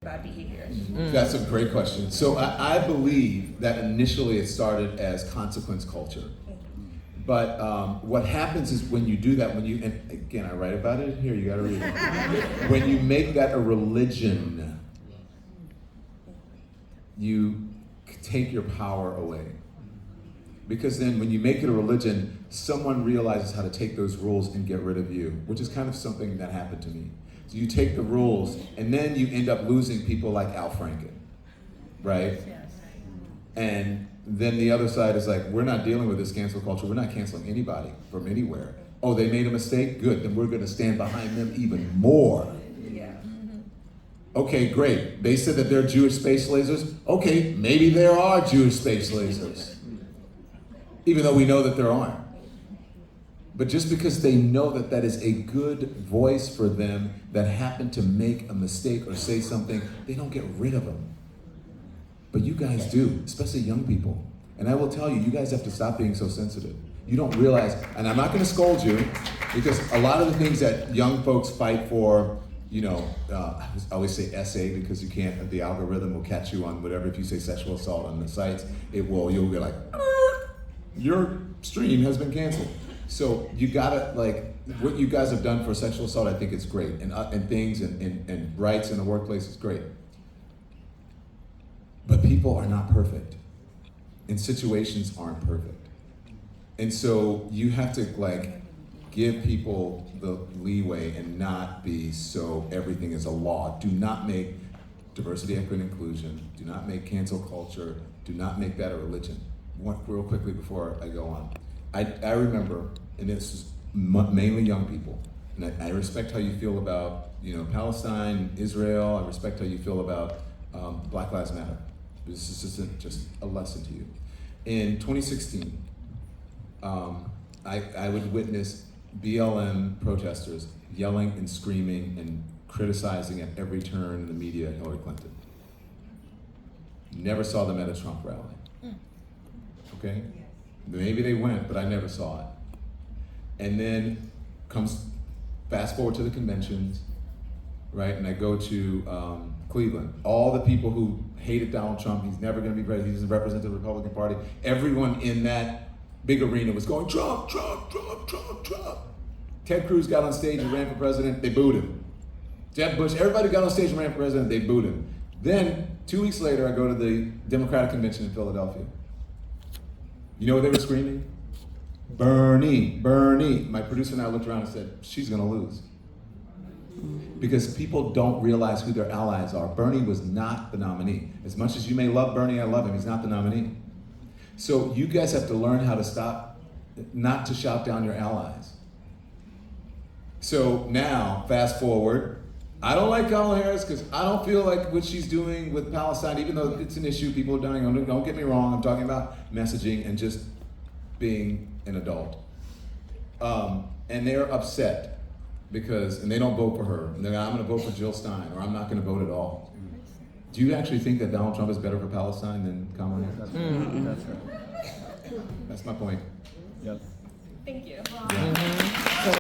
bad behaviors? That's a great question. So I believe that initially it started as consequence culture. But what happens is when you do that, and again, I write about it here, you gotta read it. When you make that a religion, you take your power away. Because then when you make it a religion, someone realizes how to take those rules and get rid of you, which is kind of something that happened to me. So you take the rules, and then you end up losing people like Al Franken, right? And then the other side is like, we're not dealing with this cancel culture. We're not canceling anybody from anywhere. Oh, they made a mistake? Good, then we're gonna stand behind them even more. Yeah. Okay, great. They said that they're Jewish space lasers. Okay, maybe there are Jewish space lasers. Even though we know that there aren't. But just because they know that that is a good voice for them that happened to make a mistake or say something, they don't get rid of them. But you guys do, especially young people. And I will tell you, you guys have to stop being so sensitive. You don't realize, and I'm not gonna scold you, because a lot of the things that young folks fight for, you know, I always say SA because you can't, the algorithm will catch you on whatever. If you say sexual assault on the sites, you'll be like, your stream has been canceled. So you gotta, like, what you guys have done for sexual assault, I think it's great. And things and rights in the workplace is great. But people are not perfect. And situations aren't perfect. And so you have to, like, give people the leeway and not be so everything is a law. Do not make diversity, equity, and inclusion. Do not make cancel culture. Do not make that a religion. Real quickly before I go on. I remember, and this is mainly young people, and I respect how you feel about, you know, Palestine, Israel. I respect how you feel about Black Lives Matter. This is just a lesson to you. In 2016, I would witness BLM protesters yelling and screaming and criticizing at every turn in the media Hillary Clinton. Never saw them at a Trump rally. Okay? Maybe they went, but I never saw it. And then fast forward to the conventions, right? And I go to Cleveland. All the people who hated Donald Trump, he's never gonna be president, he doesn't represent the Republican Party. Everyone in that big arena was going, Trump, Trump, Trump, Trump, Trump. Ted Cruz got on stage and ran for president, they booed him. Jeb Bush, everybody got on stage and ran for president, they booed him. Then, 2 weeks later, I go to the Democratic Convention in Philadelphia. You know what they were screaming? Bernie, Bernie. My producer and I looked around and said, she's gonna lose. Because people don't realize who their allies are. Bernie was not the nominee. As much as you may love Bernie, I love him, he's not the nominee. So you guys have to learn how to stop, not to shout down your allies. So now, fast forward, I don't like Kamala Harris because I don't feel like what she's doing with Palestine, even though it's an issue, people are dying. Don't get me wrong, I'm talking about messaging and just being an adult. And they're upset and they don't vote for her. And they're like, I'm gonna vote for Jill Stein, or I'm not gonna vote at all. Do you actually think that Donald Trump is better for Palestine than Kamala Harris? That's right. That's my point. Yep. Thank you. Yeah.